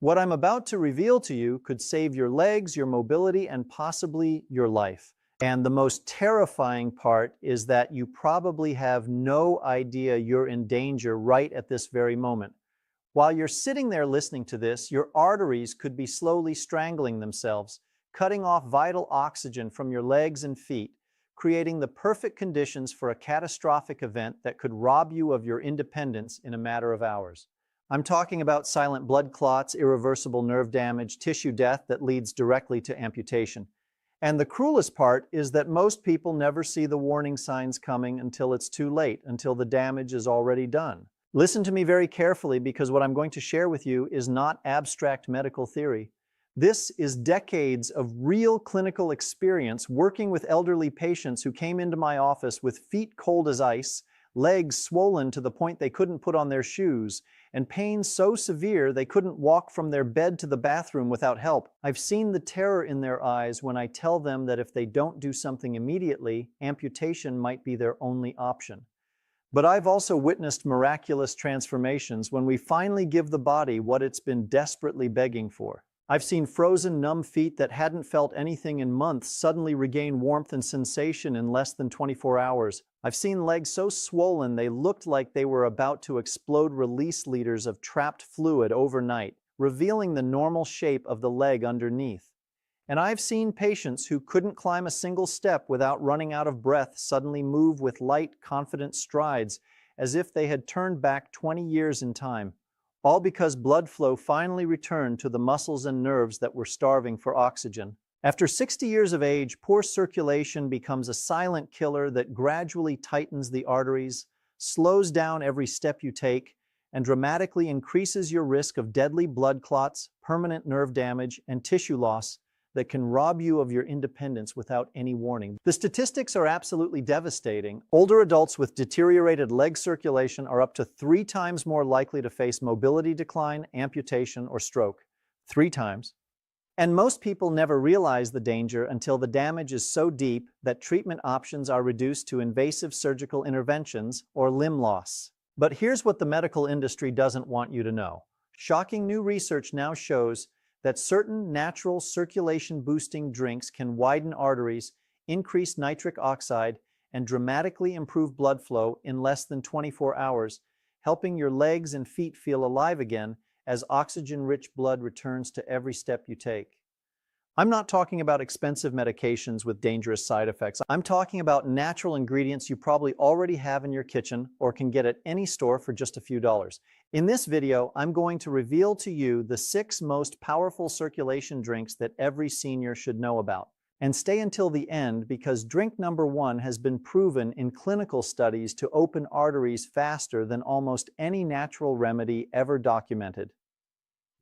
What I'm about to reveal to you could save your legs, your mobility, and possibly your life. And the most terrifying part is that you probably have no idea you're in danger right at this very moment. While you're sitting there listening to this, your arteries could be slowly strangling themselves, cutting off vital oxygen from your legs and feet, creating the perfect conditions for a catastrophic event that could rob you of your independence in a matter of hours. I'm talking about silent blood clots, irreversible nerve damage, tissue death that leads directly to amputation. And the cruelest part is that most people never see the warning signs coming until it's too late, until the damage is already done. Listen to me very carefully, because what I'm going to share with you is not abstract medical theory. This is decades of real clinical experience working with elderly patients who came into my office with feet cold as ice, legs swollen to the point they couldn't put on their shoes, and pain so severe they couldn't walk from their bed to the bathroom without help. I've seen the terror in their eyes when I tell them that if they don't do something immediately, amputation might be their only option. But I've also witnessed miraculous transformations when we finally give the body what it's been desperately begging for. I've seen frozen, numb feet that hadn't felt anything in months suddenly regain warmth and sensation in less than 24 hours. I've seen legs so swollen they looked like they were about to explode release liters of trapped fluid overnight, revealing the normal shape of the leg underneath. And I've seen patients who couldn't climb a single step without running out of breath suddenly move with light, confident strides, as if they had turned back 20 years in time. All because blood flow finally returned to the muscles and nerves that were starving for oxygen. After 60 years of age, poor circulation becomes a silent killer that gradually tightens the arteries, slows down every step you take, and dramatically increases your risk of deadly blood clots, permanent nerve damage, and tissue loss that can rob you of your independence without any warning. The statistics are absolutely devastating. Older adults with deteriorated leg circulation are up to 3 times more likely to face mobility decline, amputation, or stroke. 3 times. And most people never realize the danger until the damage is so deep that treatment options are reduced to invasive surgical interventions or limb loss. But here's what the medical industry doesn't want you to know. Shocking new research now shows that certain natural circulation-boosting drinks can widen arteries, increase nitric oxide, and dramatically improve blood flow in less than 24 hours, helping your legs and feet feel alive again as oxygen-rich blood returns to every step you take. I'm not talking about expensive medications with dangerous side effects. I'm talking about natural ingredients you probably already have in your kitchen or can get at any store for just a few dollars. In this video, I'm going to reveal to you the 6 most powerful circulation drinks that every senior should know about. And stay until the end, because drink number 1 has been proven in clinical studies to open arteries faster than almost any natural remedy ever documented.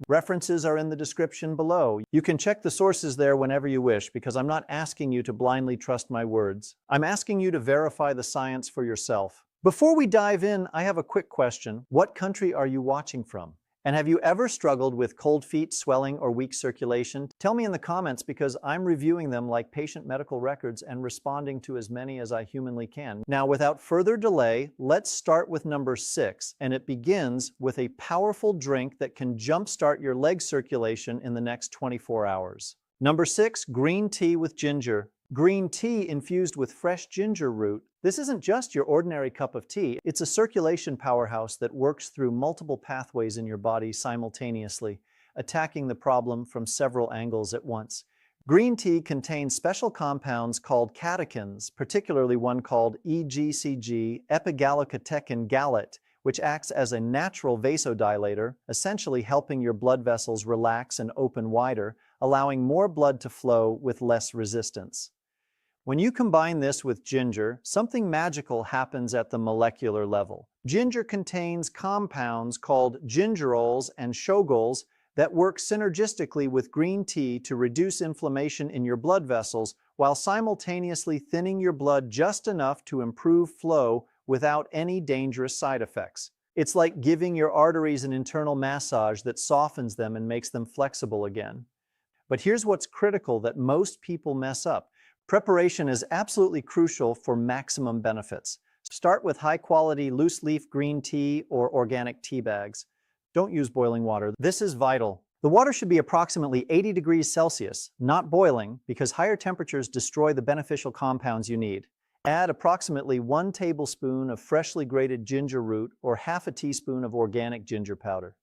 References are in the description below. You can check the sources there whenever you wish, because I'm not asking you to blindly trust my words. I'm asking you to verify the science for yourself. Before we dive in, I have a quick question. What country are you watching from? And have you ever struggled with cold feet, swelling, or weak circulation? Tell me in the comments, because I'm reviewing them like patient medical records and responding to as many as I humanly can. Now, without further delay, let's start with number 6, and it begins with a powerful drink that can jumpstart your leg circulation in the next 24 hours. Number 6, green tea with ginger. Green tea infused with fresh ginger root. This isn't just your ordinary cup of tea. It's a circulation powerhouse that works through multiple pathways in your body simultaneously, attacking the problem from several angles at once. Green tea contains special compounds called catechins, particularly one called EGCG, epigallocatechin gallate, which acts as a natural vasodilator, essentially helping your blood vessels relax and open wider, allowing more blood to flow with less resistance. When you combine this with ginger, something magical happens at the molecular level. Ginger contains compounds called gingerols and shogols that work synergistically with green tea to reduce inflammation in your blood vessels while simultaneously thinning your blood just enough to improve flow without any dangerous side effects. It's like giving your arteries an internal massage that softens them and makes them flexible again. But here's what's critical that most people mess up. Preparation is absolutely crucial for maximum benefits. Start with high-quality loose-leaf green tea or organic tea bags. Don't use boiling water. This is vital. The water should be approximately 80 degrees Celsius, not boiling, because higher temperatures destroy the beneficial compounds you need. Add approximately 1 tablespoon of freshly grated ginger root or half a teaspoon of organic ginger powder.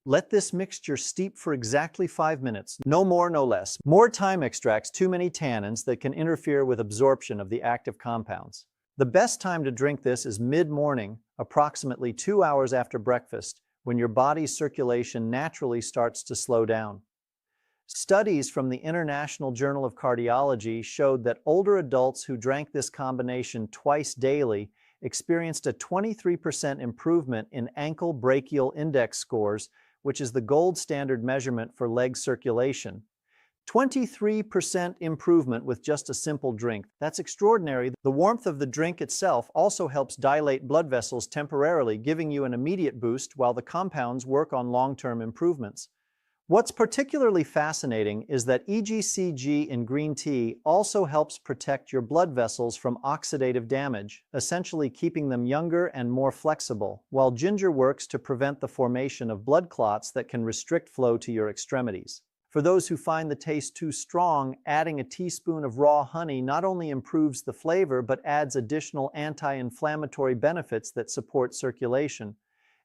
Let this mixture steep for exactly 5 minutes, no more, no less. More time extracts too many tannins that can interfere with absorption of the active compounds. The best time to drink this is mid-morning, approximately 2 hours after breakfast, when your body's circulation naturally starts to slow down. Studies from the International Journal of Cardiology showed that older adults who drank this combination twice daily experienced a 23% improvement in ankle brachial index scores, which is the gold standard measurement for leg circulation. 23% improvement with just a simple drink. That's extraordinary. The warmth of the drink itself also helps dilate blood vessels temporarily, giving you an immediate boost while the compounds work on long-term improvements. What's particularly fascinating is that EGCG in green tea also helps protect your blood vessels from oxidative damage, essentially keeping them younger and more flexible, while ginger works to prevent the formation of blood clots that can restrict flow to your extremities. For those who find the taste too strong, adding a teaspoon of raw honey not only improves the flavor but adds additional anti-inflammatory benefits that support circulation.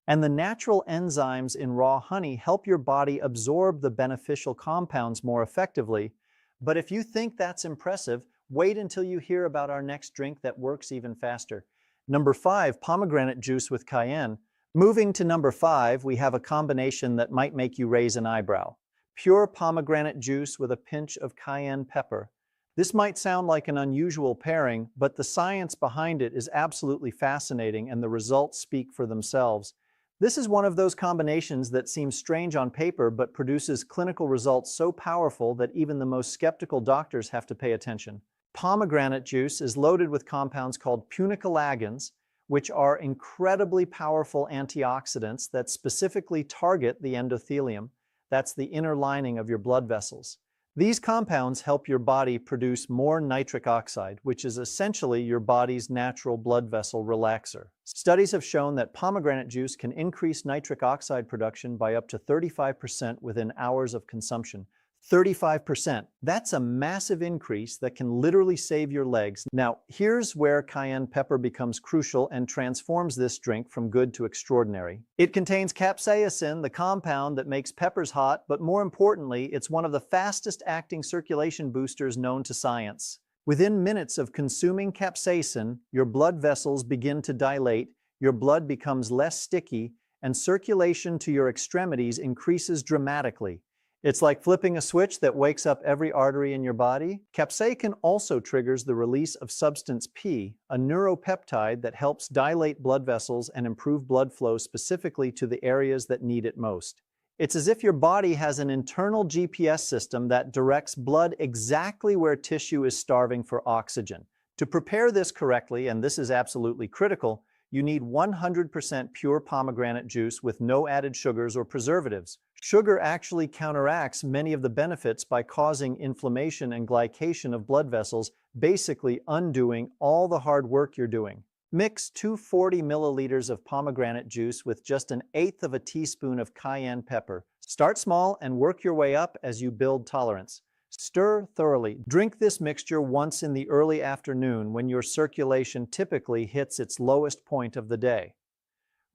And the natural enzymes in raw honey help your body absorb the beneficial compounds more effectively. But if you think that's impressive, wait until you hear about our next drink that works even faster. Number 5, pomegranate juice with cayenne. Moving to number 5, we have a combination that might make you raise an eyebrow. Pure pomegranate juice with a pinch of cayenne pepper. This might sound like an unusual pairing, but the science behind it is absolutely fascinating and the results speak for themselves. This is one of those combinations that seems strange on paper but produces clinical results so powerful that even the most skeptical doctors have to pay attention. Pomegranate juice is loaded with compounds called punicalagins, which are incredibly powerful antioxidants that specifically target the endothelium. That's the inner lining of your blood vessels. These compounds help your body produce more nitric oxide, which is essentially your body's natural blood vessel relaxer. Studies have shown that pomegranate juice can increase nitric oxide production by up to 35% within hours of consumption. 35%. That's a massive increase that can literally save your legs. Now, here's where cayenne pepper becomes crucial and transforms this drink from good to extraordinary. It contains capsaicin, the compound that makes peppers hot, but more importantly, it's one of the fastest-acting circulation boosters known to science. Within minutes of consuming capsaicin, your blood vessels begin to dilate, your blood becomes less sticky, and circulation to your extremities increases dramatically. It's like flipping a switch that wakes up every artery in your body. Capsaicin also triggers the release of substance P, a neuropeptide that helps dilate blood vessels and improve blood flow specifically to the areas that need it most. It's as if your body has an internal GPS system that directs blood exactly where tissue is starving for oxygen. To prepare this correctly, and this is absolutely critical, you need 100% pure pomegranate juice with no added sugars or preservatives. Sugar actually counteracts many of the benefits by causing inflammation and glycation of blood vessels, basically undoing all the hard work you're doing. Mix 240 milliliters of pomegranate juice with just 1/8 of a teaspoon of cayenne pepper. Start small and work your way up as you build tolerance. Stir thoroughly. Drink this mixture once in the early afternoon when your circulation typically hits its lowest point of the day.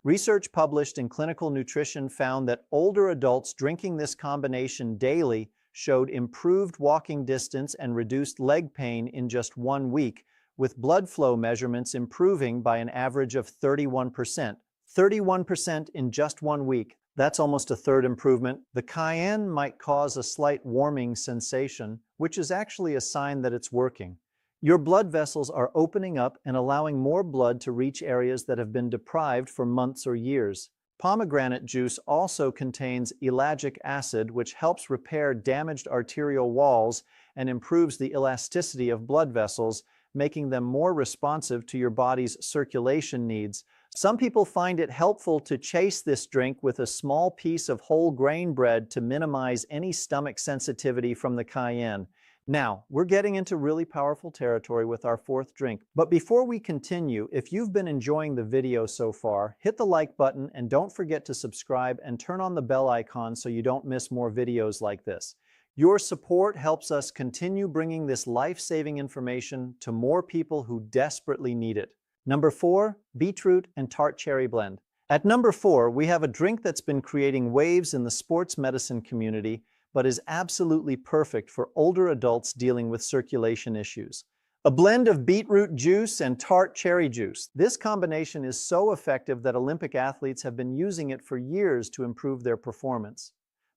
Research published in Clinical Nutrition found that older adults drinking this combination daily showed improved walking distance and reduced leg pain in just 1 week, with blood flow measurements improving by an average of 31%. 31% in just 1 week. That's almost a third improvement. The cayenne might cause a slight warming sensation, which is actually a sign that it's working. Your blood vessels are opening up and allowing more blood to reach areas that have been deprived for months or years. Pomegranate juice also contains ellagic acid, which helps repair damaged arterial walls and improves the elasticity of blood vessels, making them more responsive to your body's circulation needs. Some people find it helpful to chase this drink with a small piece of whole grain bread to minimize any stomach sensitivity from the cayenne. Now, we're getting into really powerful territory with our fourth drink. But before we continue, if you've been enjoying the video so far, hit the like button and don't forget to subscribe and turn on the bell icon so you don't miss more videos like this. Your support helps us continue bringing this life-saving information to more people who desperately need it. Number 4, beetroot and tart cherry blend. At number 4, we have a drink that's been creating waves in the sports medicine community, but is absolutely perfect for older adults dealing with circulation issues. A blend of beetroot juice and tart cherry juice. This combination is so effective that Olympic athletes have been using it for years to improve their performance.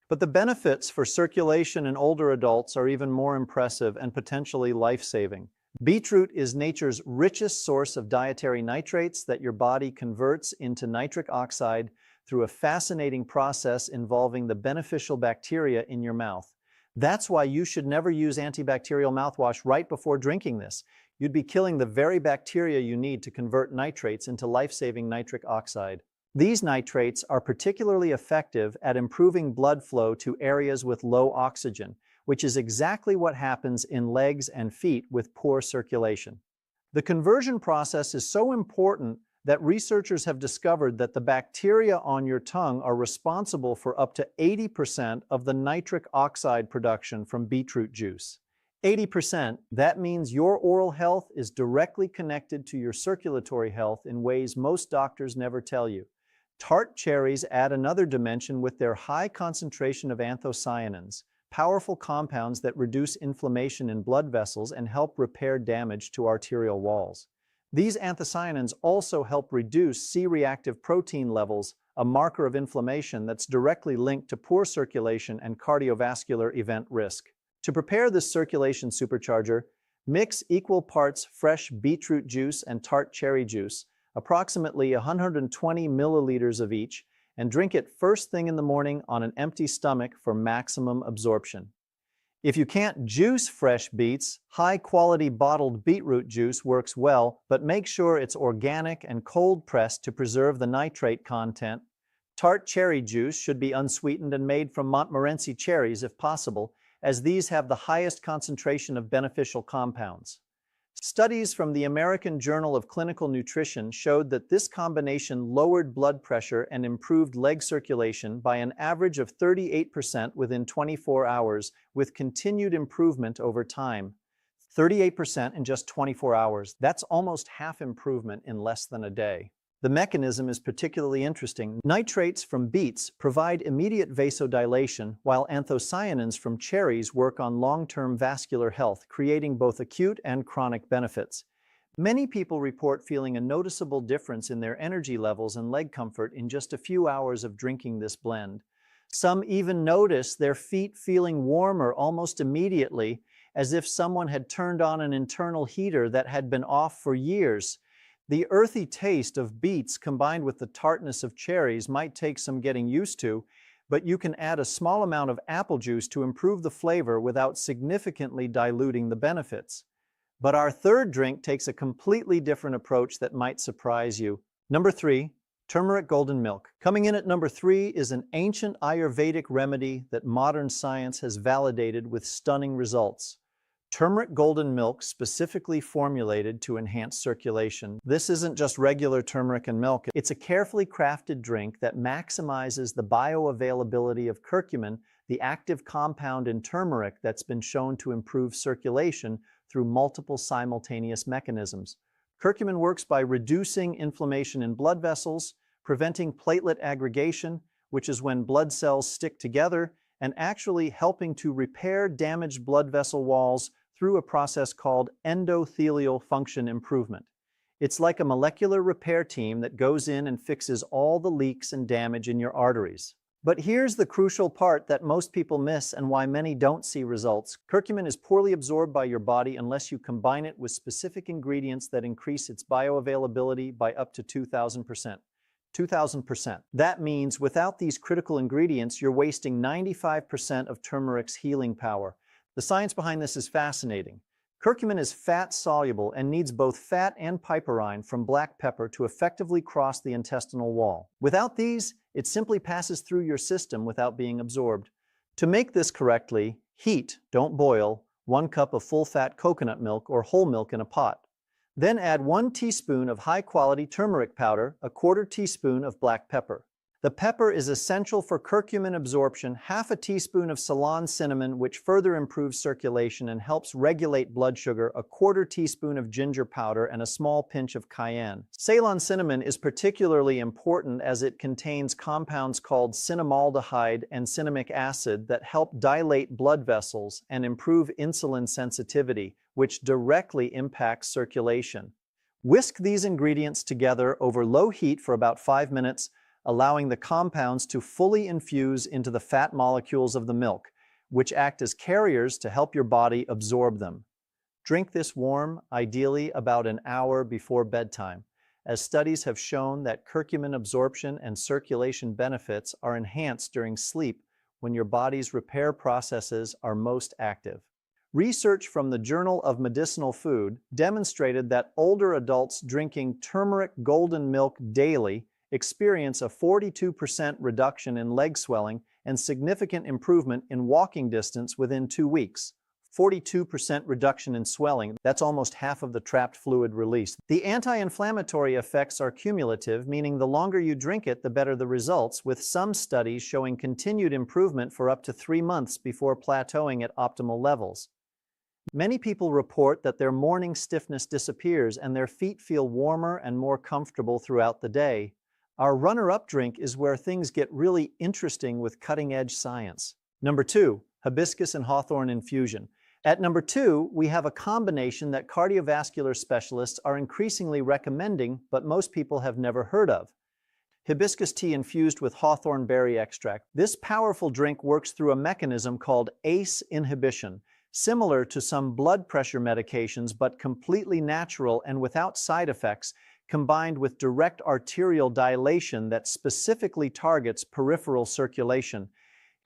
But the benefits for circulation in older adults are even more impressive and potentially life-saving. Beetroot is nature's richest source of dietary nitrates that your body converts into nitric oxide through a fascinating process involving the beneficial bacteria in your mouth. That's why you should never use antibacterial mouthwash right before drinking this. You'd be killing the very bacteria you need to convert nitrates into life-saving nitric oxide. These nitrates are particularly effective at improving blood flow to areas with low oxygen, which is exactly what happens in legs and feet with poor circulation. The conversion process is so important that researchers have discovered that the bacteria on your tongue are responsible for up to 80% of the nitric oxide production from beetroot juice. 80%, that means your oral health is directly connected to your circulatory health in ways most doctors never tell you. Tart cherries add another dimension with their high concentration of anthocyanins, powerful compounds that reduce inflammation in blood vessels and help repair damage to arterial walls. These anthocyanins also help reduce C-reactive protein levels, a marker of inflammation that's directly linked to poor circulation and cardiovascular event risk. To prepare this circulation supercharger, mix equal parts fresh beetroot juice and tart cherry juice, approximately 120 milliliters of each, and drink it first thing in the morning on an empty stomach for maximum absorption. If you can't juice fresh beets, high-quality bottled beetroot juice works well, but make sure it's organic and cold-pressed to preserve the nitrate content. Tart cherry juice should be unsweetened and made from Montmorency cherries if possible, as these have the highest concentration of beneficial compounds. Studies from the American Journal of Clinical Nutrition showed that this combination lowered blood pressure and improved leg circulation by an average of 38% within 24 hours, with continued improvement over time. 38% in just 24 hours. That's almost half improvement in less than a day. The mechanism is particularly interesting. Nitrates from beets provide immediate vasodilation, while anthocyanins from cherries work on long-term vascular health, creating both acute and chronic benefits. Many people report feeling a noticeable difference in their energy levels and leg comfort in just a few hours of drinking this blend. Some even notice their feet feeling warmer almost immediately, as if someone had turned on an internal heater that had been off for years. The earthy taste of beets combined with the tartness of cherries might take some getting used to, but you can add a small amount of apple juice to improve the flavor without significantly diluting the benefits. But our third drink takes a completely different approach that might surprise you. Number 3, turmeric golden milk. Coming in at number 3 is an ancient Ayurvedic remedy that modern science has validated with stunning results. Turmeric golden milk specifically formulated to enhance circulation. This isn't just regular turmeric and milk. It's a carefully crafted drink that maximizes the bioavailability of curcumin, the active compound in turmeric that's been shown to improve circulation through multiple simultaneous mechanisms. Curcumin works by reducing inflammation in blood vessels, preventing platelet aggregation, which is when blood cells stick together, and actually helping to repair damaged blood vessel walls through a process called endothelial function improvement. It's like a molecular repair team that goes in and fixes all the leaks and damage in your arteries. But here's the crucial part that most people miss and why many don't see results. Curcumin is poorly absorbed by your body unless you combine it with specific ingredients that increase its bioavailability by up to 2,000%. 2,000%. That means without these critical ingredients, you're wasting 95% of turmeric's healing power. The science behind this is fascinating. Curcumin is fat-soluble and needs both fat and piperine from black pepper to effectively cross the intestinal wall. Without these, it simply passes through your system without being absorbed. To make this correctly, heat, don't boil, 1 cup of full-fat coconut milk or whole milk in a pot. Then add 1 teaspoon of high-quality turmeric powder, a 1/4 teaspoon of black pepper. The pepper is essential for curcumin absorption, half a teaspoon of Ceylon cinnamon, which further improves circulation and helps regulate blood sugar, a 1/4 teaspoon of ginger powder, and a small pinch of cayenne. Ceylon cinnamon is particularly important as it contains compounds called cinnamaldehyde and cinnamic acid that help dilate blood vessels and improve insulin sensitivity, which directly impacts circulation. Whisk these ingredients together over low heat for about 5 minutes, allowing the compounds to fully infuse into the fat molecules of the milk, which act as carriers to help your body absorb them. Drink this warm, ideally about an hour before bedtime, as studies have shown that curcumin absorption and circulation benefits are enhanced during sleep when your body's repair processes are most active. Research from the Journal of Medicinal Food demonstrated that older adults drinking turmeric golden milk daily experience a 42% reduction in leg swelling and significant improvement in walking distance within 2 weeks. 42% reduction in swelling, that's almost half of the trapped fluid released. The anti-inflammatory effects are cumulative, meaning the longer you drink it, the better the results, with some studies showing continued improvement for up to 3 months before plateauing at optimal levels. Many people report that their morning stiffness disappears and their feet feel warmer and more comfortable throughout the day. Our runner-up drink is where things get really interesting with cutting-edge science. Number 2, hibiscus and hawthorn infusion. At number 2, we have a combination that cardiovascular specialists are increasingly recommending, but most people have never heard of. Hibiscus tea infused with hawthorn berry extract. This powerful drink works through a mechanism called ACE inhibition, similar to some blood pressure medications but completely natural and without side effects, combined with direct arterial dilation that specifically targets peripheral circulation.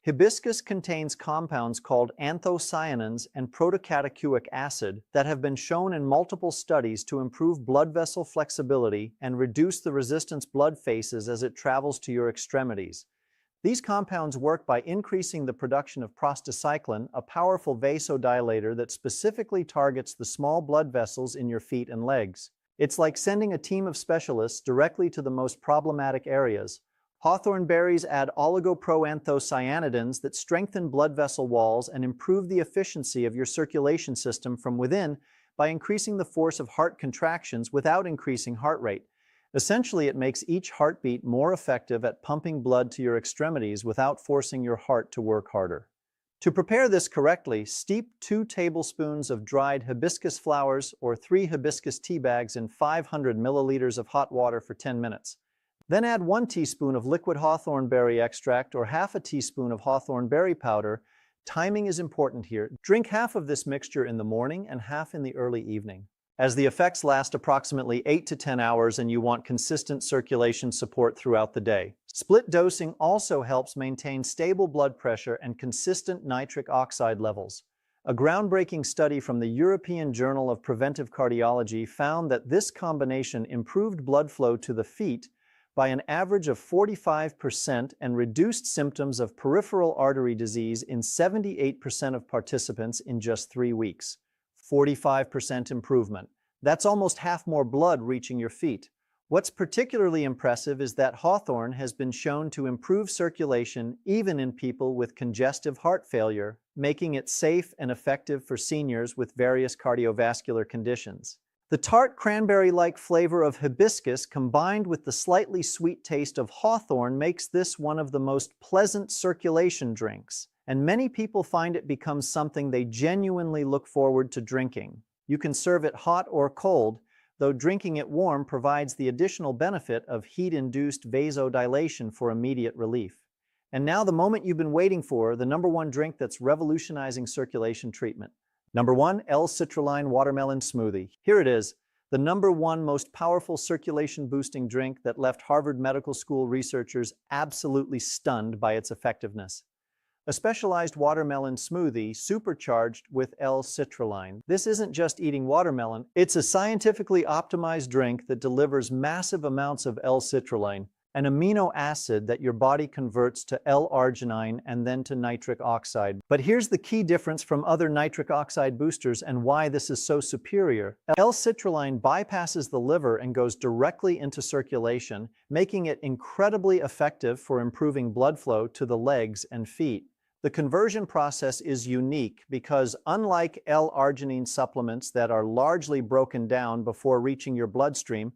Hibiscus contains compounds called anthocyanins and protocatechuic acid that have been shown in multiple studies to improve blood vessel flexibility and reduce the resistance blood faces as it travels to your extremities. These compounds work by increasing the production of prostacyclin, a powerful vasodilator that specifically targets the small blood vessels in your feet and legs. It's like sending a team of specialists directly to the most problematic areas. Hawthorn berries add oligoproanthocyanidins that strengthen blood vessel walls and improve the efficiency of your circulation system from within by increasing the force of heart contractions without increasing heart rate. Essentially, it makes each heartbeat more effective at pumping blood to your extremities without forcing your heart to work harder. To prepare this correctly, steep 2 tablespoons of dried hibiscus flowers or 3 hibiscus tea bags in 500 milliliters of hot water for 10 minutes. Then add 1 teaspoon of liquid hawthorn berry extract or half a teaspoon of hawthorn berry powder. Timing is important here. Drink half of this mixture in the morning and half in the early evening, as the effects last approximately 8 to 10 hours and you want consistent circulation support throughout the day. Split dosing also helps maintain stable blood pressure and consistent nitric oxide levels. A groundbreaking study from the European Journal of Preventive Cardiology found that this combination improved blood flow to the feet by an average of 45% and reduced symptoms of peripheral artery disease in 78% of participants in just 3 weeks. 45% improvement. That's almost half more blood reaching your feet. What's particularly impressive is that hawthorn has been shown to improve circulation even in people with congestive heart failure, making it safe and effective for seniors with various cardiovascular conditions. The tart cranberry-like flavor of hibiscus combined with the slightly sweet taste of hawthorn makes this one of the most pleasant circulation drinks, and many people find it becomes something they genuinely look forward to drinking. You can serve it hot or cold, though drinking it warm provides the additional benefit of heat-induced vasodilation for immediate relief. And now the moment you've been waiting for, the #1 drink that's revolutionizing circulation treatment. Number 1, L-citrulline watermelon smoothie. Here it is, the #1 most powerful circulation-boosting drink that left Harvard Medical School researchers absolutely stunned by its effectiveness. A specialized watermelon smoothie supercharged with L-citrulline. This isn't just eating watermelon, it's a scientifically optimized drink that delivers massive amounts of L-citrulline. an amino acid that your body converts to L-arginine and then to nitric oxide. But here's the key difference from other nitric oxide boosters and why this is so superior. L-citrulline bypasses the liver and goes directly into circulation, making it incredibly effective for improving blood flow to the legs and feet. The conversion process is unique because, unlike L-arginine supplements that are largely broken down before reaching your bloodstream,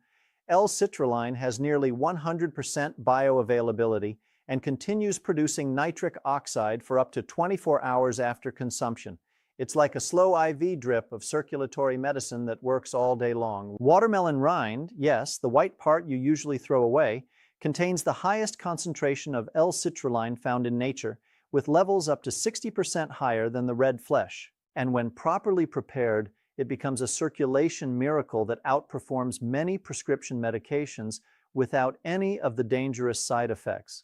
L-citrulline has nearly 100% bioavailability and continues producing nitric oxide for up to 24 hours after consumption. It's like a slow IV drip of circulatory medicine that works all day long. Watermelon rind, yes, the white part you usually throw away, contains the highest concentration of L-citrulline found in nature, with levels up to 60% higher than the red flesh. And when properly prepared, it becomes a circulation miracle that outperforms many prescription medications without any of the dangerous side effects.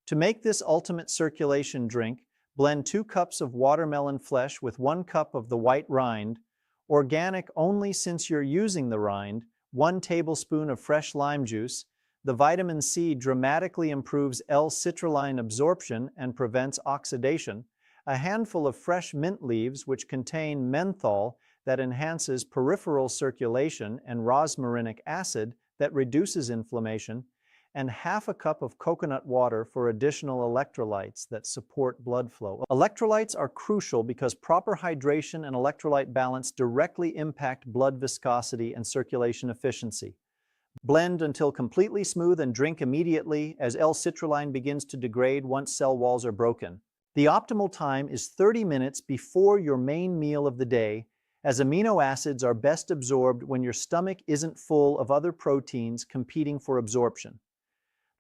To make this ultimate circulation drink, blend 2 cups of watermelon flesh with 1 cup of the white rind, organic only since you're using the rind, 1 tablespoon of fresh lime juice. The vitamin C dramatically improves L-citrulline absorption and prevents oxidation, a handful of fresh mint leaves which contain menthol that enhances peripheral circulation and rosmarinic acid that reduces inflammation, and half a cup of coconut water for additional electrolytes that support blood flow. Electrolytes are crucial because proper hydration and electrolyte balance directly impact blood viscosity and circulation efficiency. Blend until completely smooth and drink immediately as L-citrulline begins to degrade once cell walls are broken. The optimal time is 30 minutes before your main meal of the day, as amino acids are best absorbed when your stomach isn't full of other proteins competing for absorption.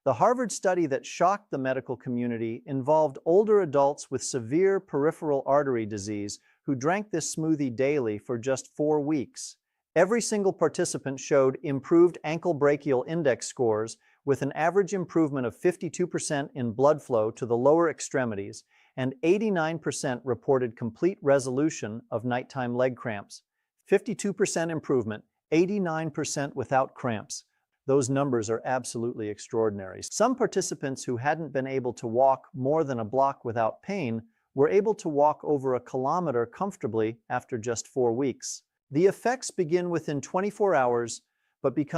The Harvard study that shocked the medical community involved older adults with severe peripheral artery disease who drank this smoothie daily for just 4 weeks. Every single participant showed improved ankle brachial index scores with an average improvement of 52% in blood flow to the lower extremities, and 89% reported complete resolution of nighttime leg cramps. 52% improvement, 89% without cramps. Those numbers are absolutely extraordinary. Some participants who hadn't been able to walk more than a block without pain were able to walk over a kilometer comfortably after just 4 weeks. The effects begin within 24 hours, but become